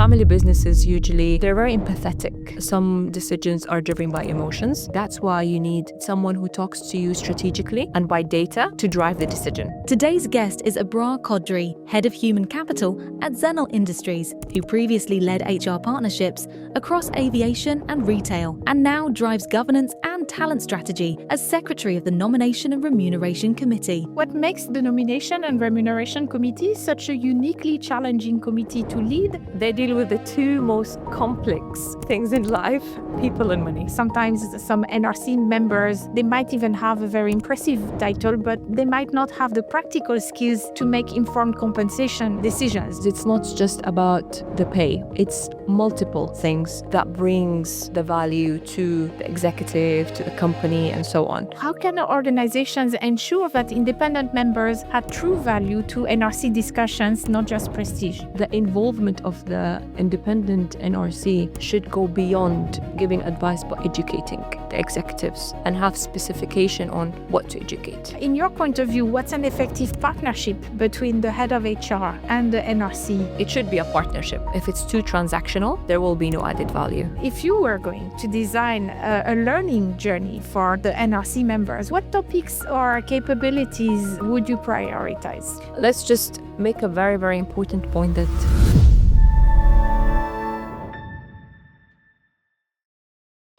Family businesses usually, they're very empathetic. Some decisions are driven by emotions. That's why you need someone who talks to you strategically and by data to drive the decision. Today's guest is Abrar Khodari, Head of Human Capital at Xenel Industries, who previously led HR partnerships across aviation and retail, and now drives governance and talent strategy as Secretary of the Nomination and Remuneration Committee. What makes the Nomination and Remuneration Committee such a uniquely challenging committee to lead? They deal with the two most complex things in life, people and money. Sometimes some NRC members, they might even have a very impressive title, but they might not have the practical skills to make informed compensation decisions. It's not just about the pay. It's multiple things that brings the value to the executive, to the company, and so on. How can organizations ensure that independent members add true value to NRC discussions, not just prestige? The involvement of the independent NRC should go beyond giving advice but educating the executives and have specification on what to educate. In your point of view, what's an effective partnership between the head of HR and the NRC? It should be a partnership. If it's too transactional, there will be no added value. If you were going to design a learning journey for the NRC members, what topics or capabilities would you prioritize? Let's just make a very, very important point that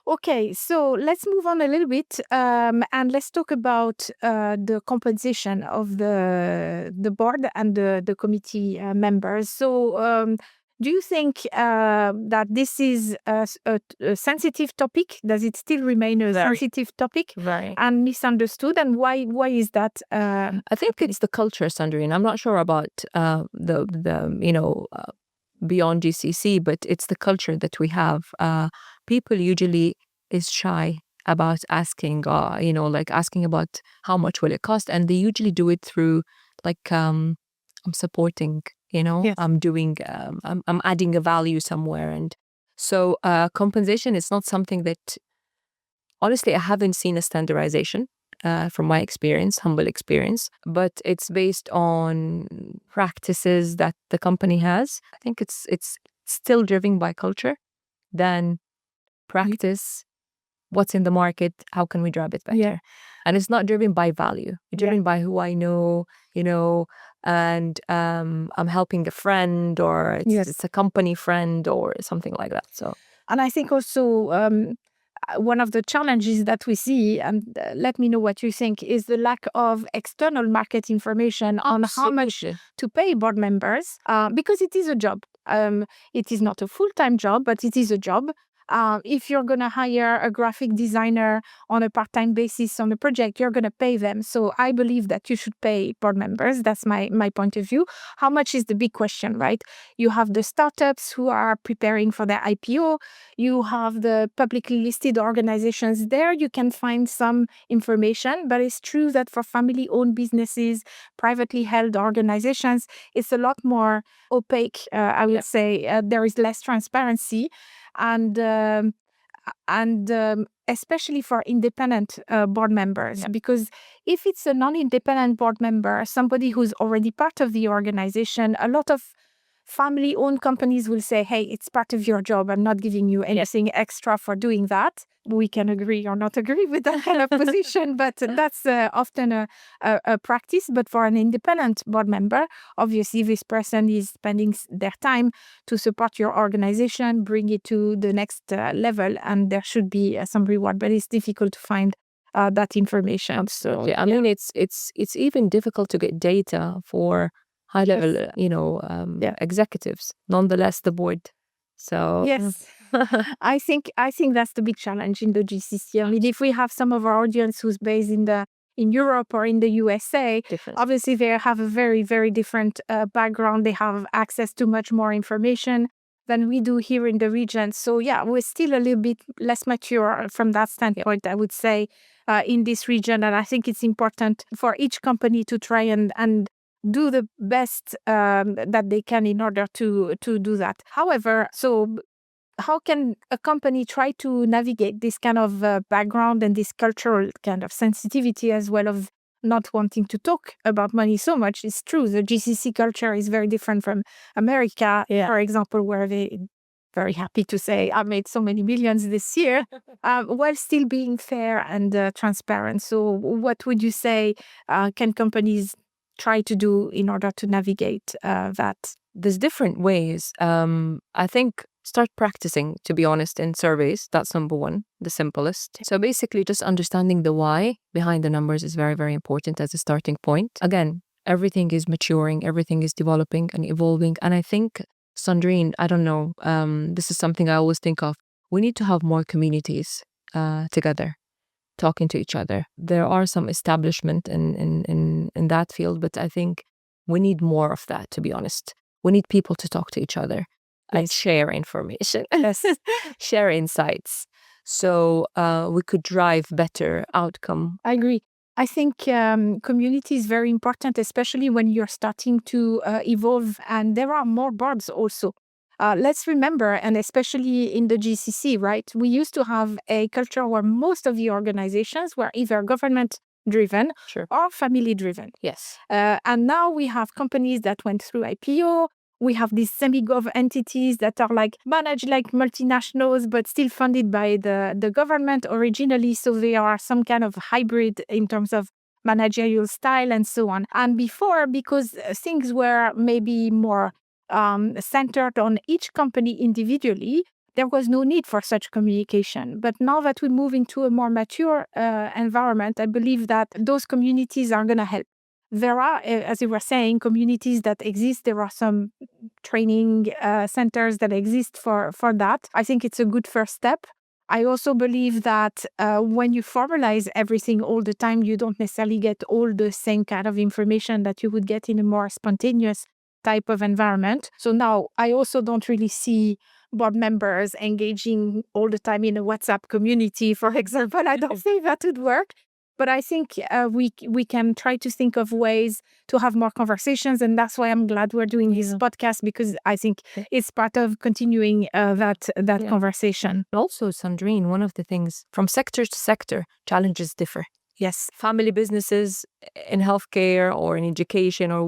Okay, so let's move on a little bit and let's talk about the compensation of the board and the committee members. So do you think that this is a sensitive topic? Does it still remain a sensitive topic? Very. And misunderstood? And why is that? I think it's the culture, Sandrine. I'm not sure about beyond GCC, but it's the culture that we have. People usually is shy about asking, asking about how much will it cost, and they usually do it through I'm supporting, Yes. I'm doing, I'm adding a value somewhere, and so compensation is not something that, honestly, I haven't seen a standardization. From my experience, humble experience, but it's based on practices that the company has. I think it's still driven by culture, then practice, what's in the market, how can we drive it better? Yeah. And it's not driven by value. It's driven by who I know, and I'm helping a friend, or it's a company friend or something like that. So, and I think also one of the challenges that we see, and let me know what you think, is the lack of external market information on how much to pay board members, because it is a job. It is not a full-time job, but it is a job. If you're going to hire a graphic designer on a part-time basis on a project, you're going to pay them. So I believe that you should pay board members. That's my point of view. How much is the big question, right? You have the startups who are preparing for their IPO. You have the publicly listed organizations. There you can find some information, but it's true that for family-owned businesses, privately held organizations, it's a lot more opaque. I would say there is less transparency. And especially for independent board members, because if it's a non-independent board member, somebody who's already part of the organization, a lot of family-owned companies will say, hey, it's part of your job. I'm not giving you anything extra for doing that. We can agree or not agree with that kind of position, but that's often a practice. But for an independent board member, obviously this person is spending their time to support your organization, bring it to the next level, and there should be some reward. But it's difficult to find that information. So I mean, it's even difficult to get data for high level, executives. Nonetheless, the board. So yes. I think that's the big challenge in the GCC. I mean, if we have some of our audience who's based in Europe or in the USA, obviously they have a very, very different background. They have access to much more information than we do here in the region. So we're still a little bit less mature from that standpoint, I would say, in this region. And I think it's important for each company to try and do the best that they can in order to do that. However, so how can a company try to navigate this kind of background and this cultural kind of sensitivity as well of not wanting to talk about money so much. It's true. The GCC culture is very different from America, for example, where they very happy to say, I made so many millions this year, while still being fair and transparent. So what would you say can companies try to do in order to navigate that? There's different ways. I think start practicing, to be honest, in surveys. That's number one, the simplest. So basically just understanding the why behind the numbers is very, very important as a starting point. Again, everything is maturing, everything is developing and evolving. And I think, Sandrine, I don't know, this is something I always think of. We need to have more communities together, talking to each other. There are some establishment in that field, but I think we need more of that, to be honest. We need people to talk to each other and share information, share insights. So we could drive better outcome. I agree. I think community is very important, especially when you're starting to evolve, and there are more boards also. Let's remember, and especially in the GCC, right? We used to have a culture where most of the organizations were either government-driven or family-driven. Yes. And now we have companies that went through IPO. We have these semi-gov entities that are like managed like multinationals, but still funded by the government originally. So they are some kind of hybrid in terms of managerial style and so on. And before, because things were maybe more centered on each company individually, there was no need for such communication. But now that we move into a more mature environment, I believe that those communities are going to help. There are, as you were saying, communities that exist. There are some training centers that exist for that. I think it's a good first step. I also believe that when you formalize everything all the time, you don't necessarily get all the same kind of information that you would get in a more spontaneous type of environment. So now I also don't really see board members engaging all the time in a WhatsApp community, for example. I don't think that would work. But I think we can try to think of ways to have more conversations. And that's why I'm glad we're doing this podcast, because I think it's part of continuing that conversation. Also, Sandrine, one of the things from sector to sector, challenges differ. Yes. Family businesses in healthcare or in education or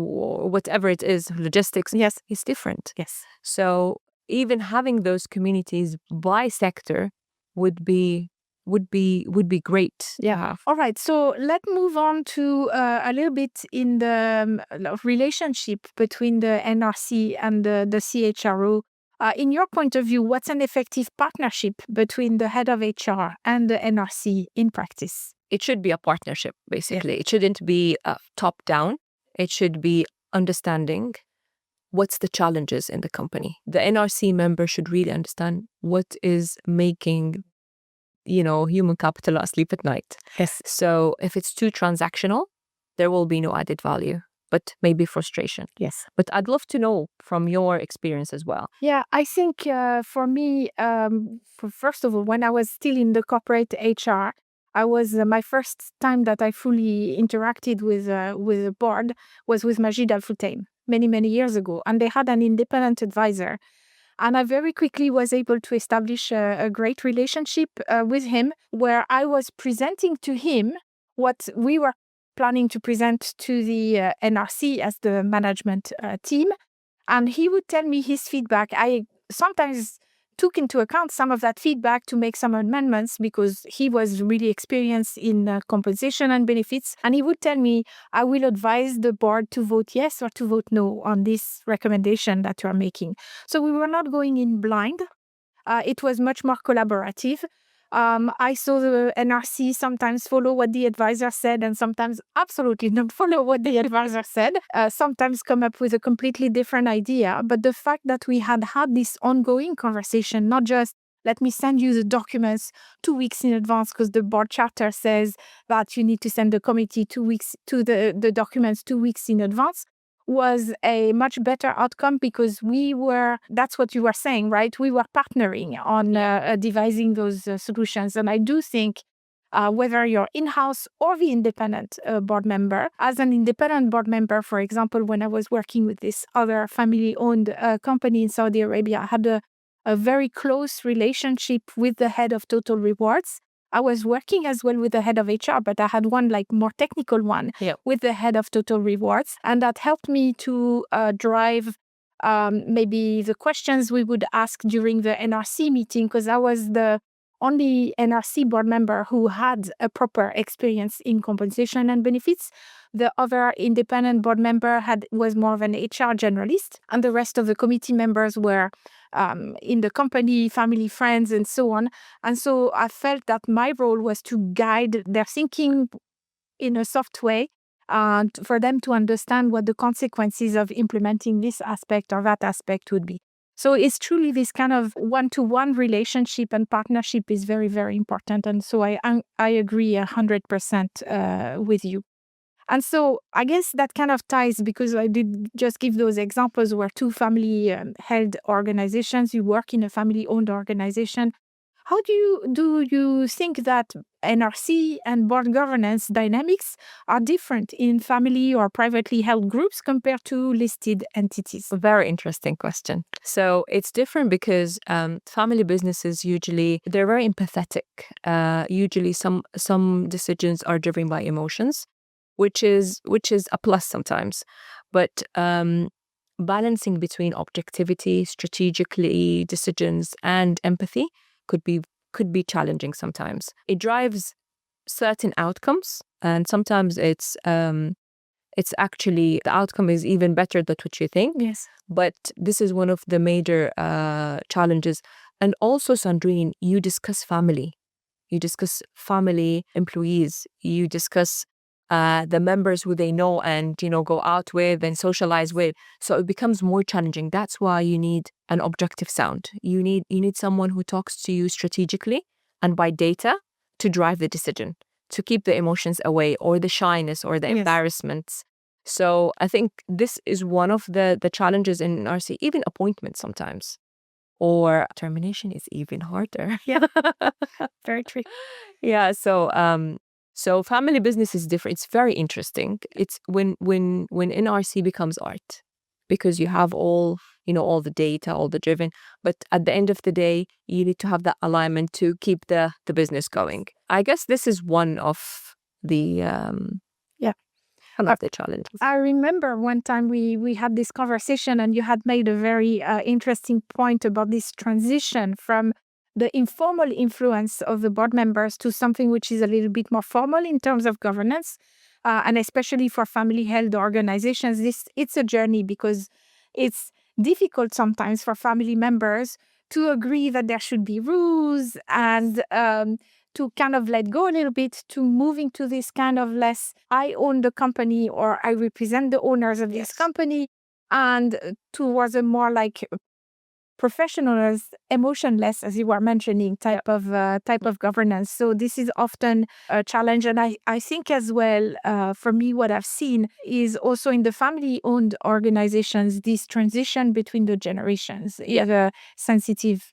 whatever it is, logistics, yes, it's different. Yes. So even having those communities by sector would be great. Yeah. All right. So let's move on to a little bit in the relationship between the NRC and the CHRO. In your point of view, what's an effective partnership between the head of HR and the NRC in practice? It should be a partnership, basically. Yeah. It shouldn't be top down. It should be understanding what's the challenges in the company. The NRC member should really understand what is making human capital asleep at night. Yes. So if it's too transactional, there will be no added value, but maybe frustration. Yes. But I'd love to know from your experience as well. Yeah, I think for me, first of all, when I was still in the corporate HR, I was my first time that I fully interacted with a board was with Majid Al Futtaim many years ago, and they had an independent advisor. And I very quickly was able to establish a great relationship with him, where I was presenting to him what we were planning to present to the NRC as the management team. And he would tell me his feedback. I sometimes took into account some of that feedback to make some amendments, because he was really experienced in compensation and benefits. And he would tell me, I will advise the board to vote yes or to vote no on this recommendation that you are making. So we were not going in blind. It was much more collaborative. I saw the NRC sometimes follow what the advisor said and sometimes absolutely not follow what the advisor said, sometimes come up with a completely different idea. But the fact that we had this ongoing conversation, not just let me send you the documents 2 weeks in advance because the board charter says that you need to send the committee 2 weeks to the documents 2 weeks in advance, was a much better outcome, because that's what you were saying, right? We were partnering on devising those solutions. And I do think whether you're in-house or the independent board member, as an independent board member, for example, when I was working with this other family-owned company in Saudi Arabia, I had a very close relationship with the head of Total Rewards. I was working as well with the head of HR, but I had one like more technical one with the head of total rewards. And that helped me to drive maybe the questions we would ask during the NRC meeting, because I was the only NRC board member who had a proper experience in compensation and benefits. The other independent board member was more of an HR generalist, and the rest of the committee members were in the company, family, friends, and so on. And so I felt that my role was to guide their thinking in a soft way, for them to understand what the consequences of implementing this aspect or that aspect would be. So it's truly this kind of one-to-one relationship and partnership is very, very important. And so I agree 100% with you. And so I guess that kind of ties, because I did just give those examples where two family-held organizations, you work in a family-owned organization. How do you think that NRC and board governance dynamics are different in family or privately held groups compared to listed entities? A very interesting question. So it's different because family businesses usually, they're very empathetic. Usually some decisions are driven by emotions, which is a plus sometimes. But balancing between objectivity, strategically decisions, and empathy could be challenging sometimes. It drives certain outcomes, and sometimes it's actually the outcome is even better than what you think. Yes. But this is one of the major challenges. And also, Sandrine, you discuss family employees, you discuss the members who they know and go out with and socialize with. So it becomes more challenging. That's why you need an objective sound. You need someone who talks to you strategically and by data to drive the decision, to keep the emotions away or the shyness or the embarrassments. So I think this is one of the challenges in NRC. Even appointments sometimes, or termination is even harder. Yeah, very true. Yeah. So family business is different. It's very interesting. It's when NRC becomes art, because you have all the data, all the driven, but at the end of the day, you need to have that alignment to keep the business going. I guess this is one of the the challenges. I remember one time we had this conversation, and you had made a very interesting point about this transition from the informal influence of the board members to something which is a little bit more formal in terms of governance. And especially for family-held organizations, it's a journey, because it's difficult sometimes for family members to agree that there should be rules and to kind of let go a little bit, to moving to this kind of less, I own the company or I represent the owners of this company, and towards a more like professional, emotionless, as you were mentioning, type of governance. So this is often a challenge. And I think as well, for me, what I've seen is also in the family-owned organizations, this transition between the generations is a sensitive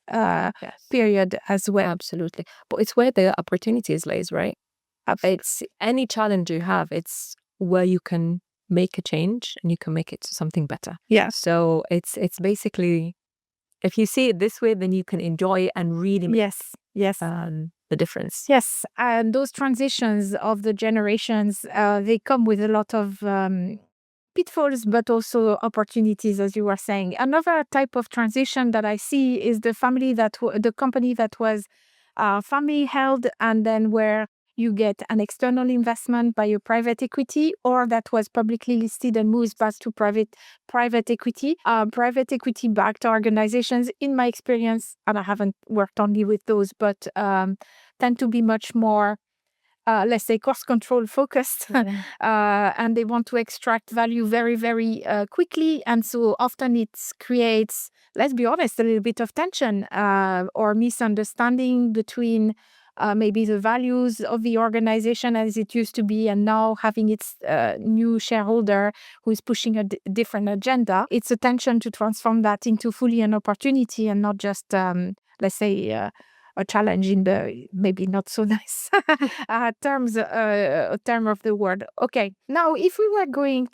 period as well. Absolutely. But it's where the opportunities lays, right? It's any challenge you have, it's where you can make a change and you can make it to something better. Yeah. So it's basically, if you see it this way, then you can enjoy it and really make the difference. Yes, and those transitions of the generations, they come with a lot of pitfalls, but also opportunities, as you were saying. Another type of transition that I see is the company that was family held, and then where you get an external investment by your private equity, or that was publicly listed and moves back to private equity. Private equity backed organizations, in my experience, and I haven't worked only with those, but tend to be much more, let's say, cost control focused, and they want to extract value very, very quickly. And so often it creates, let's be honest, a little bit of tension or misunderstanding between maybe the values of the organization as it used to be, and now having its new shareholder who is pushing a different agenda. It's a tension to transform that into fully an opportunity and not just, let's say, a challenge in the maybe not so nice term of the word. Okay, now if you were going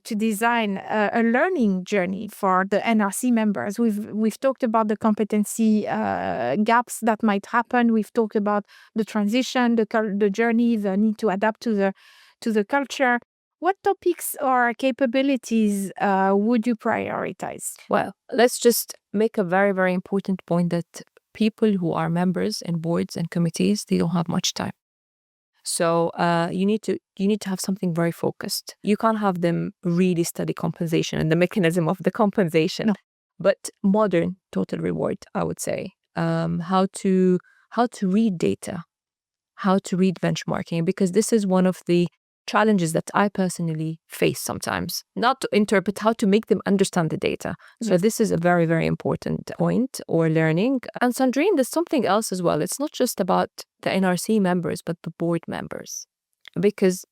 to design a learning journey for the NRC members, we've talked about the competency gaps that might happen. We've talked about the transition, the journey, the need to adapt to the culture. What topics or capabilities would you prioritize? Well, let's just make a very, very important point that people who are members in boards and committees, they don't have much time. So you need to have something very focused. You can't have them really study compensation and the mechanism of the compensation, but modern total reward, I would say. How to read data, how to read benchmarking, because this is one of the challenges that I personally face sometimes. Not to interpret, how to make them understand the data. So this is a very, very important point or learning. And Sandrine, there's something else as well. It's not just about the NRC members, but the board members. Because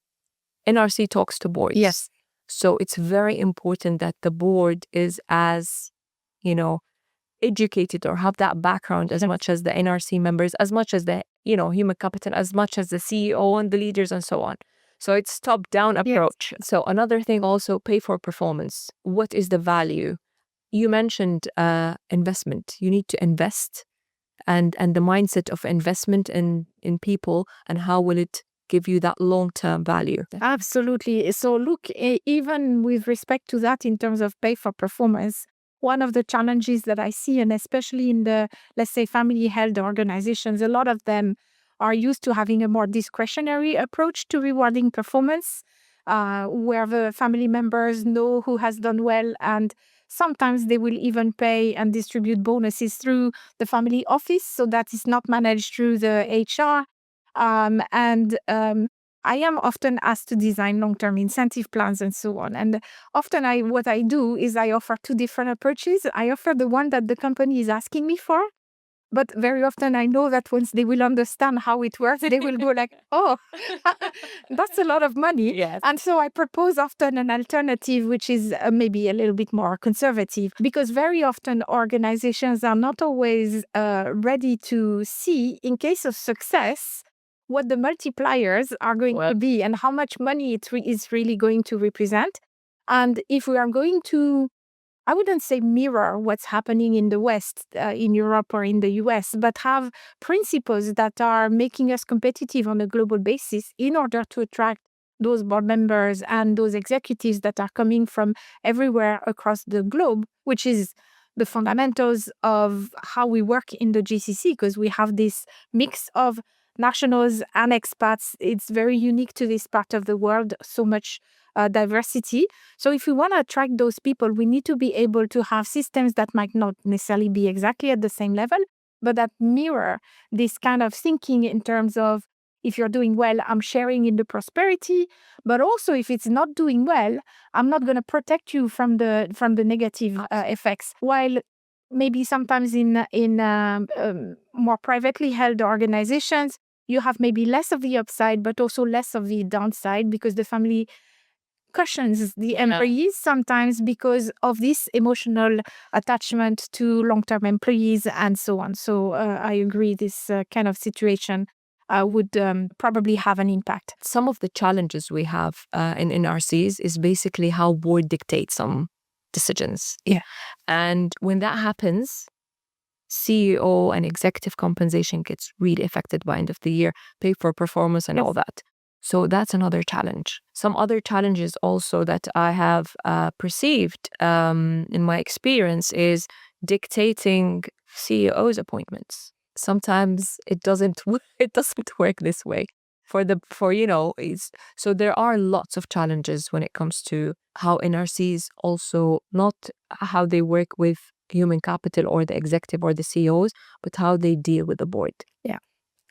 NRC talks to boards. Yes. So it's very important that the board is as, educated or have that background as much as the NRC members, as much as the, human capital, as much as the CEO and the leaders and so on. So it's top-down approach. Yes. So another thing also, pay for performance. What is the value? You mentioned investment. You need to invest and the mindset of investment in people and how will it give you that long-term value. Absolutely. So look, even with respect to that in terms of pay for performance, one of the challenges that I see, and especially in the, let's say, family-held organizations, a lot of them are used to having a more discretionary approach to rewarding performance, where the family members know who has done well, and sometimes they will even pay and distribute bonuses through the family office, so that is not managed through the HR. I am often asked to design long-term incentive plans and so on. And often what I do is I offer two different approaches. I offer the one that the company is asking me for, but very often I know that once they will understand how it works, they will go like, oh, that's a lot of money. Yes. And so I propose often an alternative, which is maybe a little bit more conservative, because very often organizations are not always ready to see, in case of success, what the multipliers are going to be and how much money it is really going to represent. And if we are going to, I wouldn't say mirror what's happening in the West, in Europe or in the US, but have principles that are making us competitive on a global basis in order to attract those board members and those executives that are coming from everywhere across the globe, which is the fundamentals of how we work in the GCC, because we have this mix of nationals and expats. It's very unique to this part of the world, so much diversity. So if we want to attract those people, we need to be able to have systems that might not necessarily be exactly at the same level, but that mirror this kind of thinking in terms of, if you're doing well, I'm sharing in the prosperity, but also if it's not doing well, I'm not going to protect you from the negative effects. While maybe sometimes in more privately held organizations, you have maybe less of the upside, but also less of the downside, because the family cushions the employees sometimes because of this emotional attachment to long-term employees and so on. So I agree, this kind of situation would probably have an impact. Some of the challenges we have in NRCs is basically how board dictates some decisions. Yeah. And when that happens, CEO and executive compensation gets really affected by end of the year, pay for performance and all that. So that's another challenge. Some other challenges also that I have perceived in my experience is dictating CEO's appointments. Sometimes it doesn't work this way. So there are lots of challenges when it comes to how NRCs also, not how they work with human capital or the executive or the CEOs, but how they deal with the board. Yeah,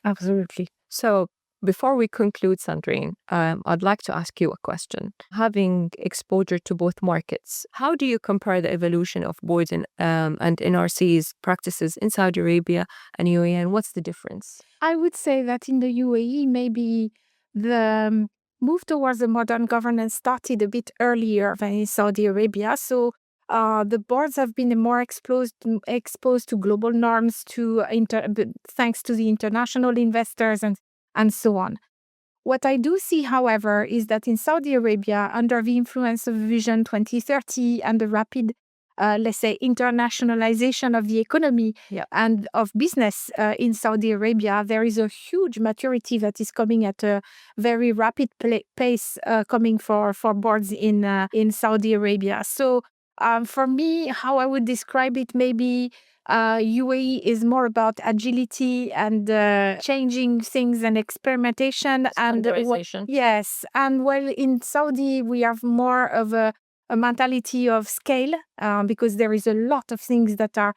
absolutely. So before we conclude, Sandrine, I'd like to ask you a question. Having exposure to both markets, how do you compare the evolution of boards and NRCs practices in Saudi Arabia and UAE, and what's the difference? I would say that in the UAE, maybe the move towards a modern governance started a bit earlier than in Saudi Arabia. So The boards have been more exposed to global norms, thanks to the international investors and so on. What I do see, however, is that in Saudi Arabia, under the influence of Vision 2030 and the rapid, let's say, internationalization of the economy and of business in Saudi Arabia, there is a huge maturity that is coming at a very rapid pace coming for boards in Saudi Arabia. So for me, how I would describe it, maybe UAE is more about agility and changing things and experimentation and yes. And while in Saudi we have more of a mentality of scale because there is a lot of things that are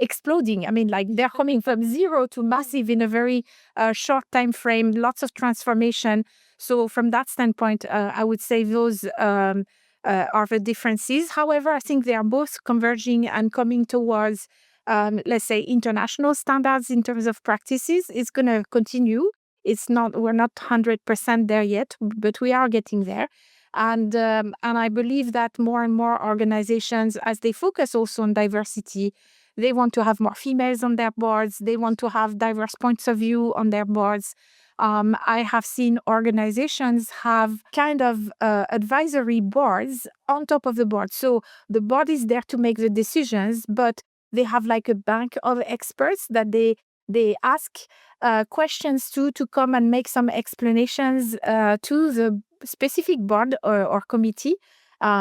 exploding. I mean, like they're coming from zero to massive in a very short time frame, lots of transformation. So from that standpoint, I would say those are the differences. However, I think they are both converging and coming towards let's say, international standards in terms of practices. It's going to continue. We're not 100% there yet, but we are getting there. And I believe that more and more organizations, as they focus also on diversity, they want to have more females on their boards. They want to have diverse points of view on their boards. I have seen organizations have kind of advisory boards on top of the board. So the board is there to make the decisions, but they have like a bank of experts that they ask questions to come and make some explanations to the specific board or committee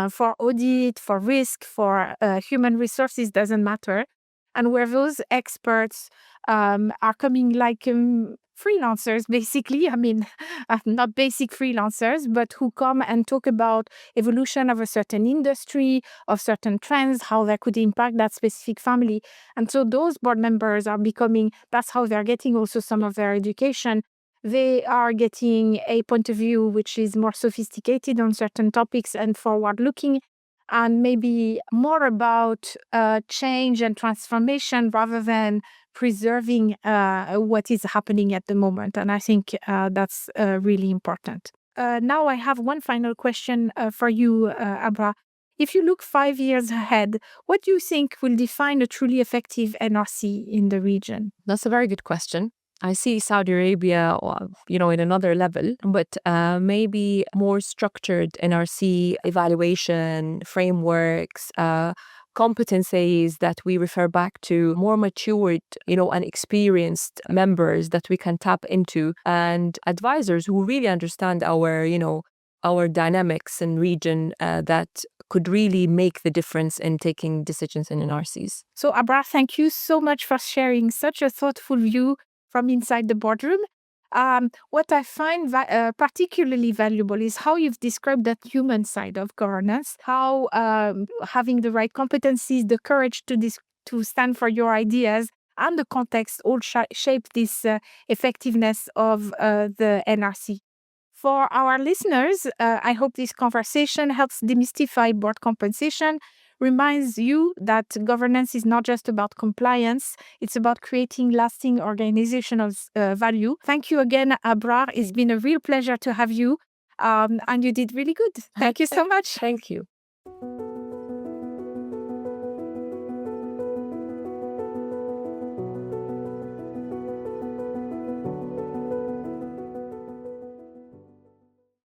for audit, for risk, for human resources, doesn't matter. And where those experts are coming like freelancers, basically. I mean, not basic freelancers, but who come and talk about evolution of a certain industry, of certain trends, how that could impact that specific family. And so those board members are becoming, that's how they're getting also some of their education. They are getting a point of view which is more sophisticated on certain topics and forward-looking, and maybe more about change and transformation rather than preserving what is happening at the moment. And I think that's really important. Now I have one final question for you, Abra. If you look 5 years ahead, what do you think will define a truly effective NRC in the region? That's a very good question. I see Saudi Arabia, in another level, but maybe more structured NRC evaluation frameworks, competencies that we refer back to, more matured, and experienced members that we can tap into, and advisors who really understand our dynamics in region that could really make the difference in taking decisions in NRCs. So Abrar, thank you so much for sharing such a thoughtful view from inside the boardroom. What I find particularly valuable is how you've described that human side of governance, how having the right competencies, the courage to stand for your ideas, and the context all shape this effectiveness of the NRC. For our listeners, I hope this conversation helps demystify board compensation, reminds you that governance is not just about compliance, it's about creating lasting organizational value. Thank you again, Abrar. It's been a real pleasure to have you, and you did really good. Thank you so much. Thank you.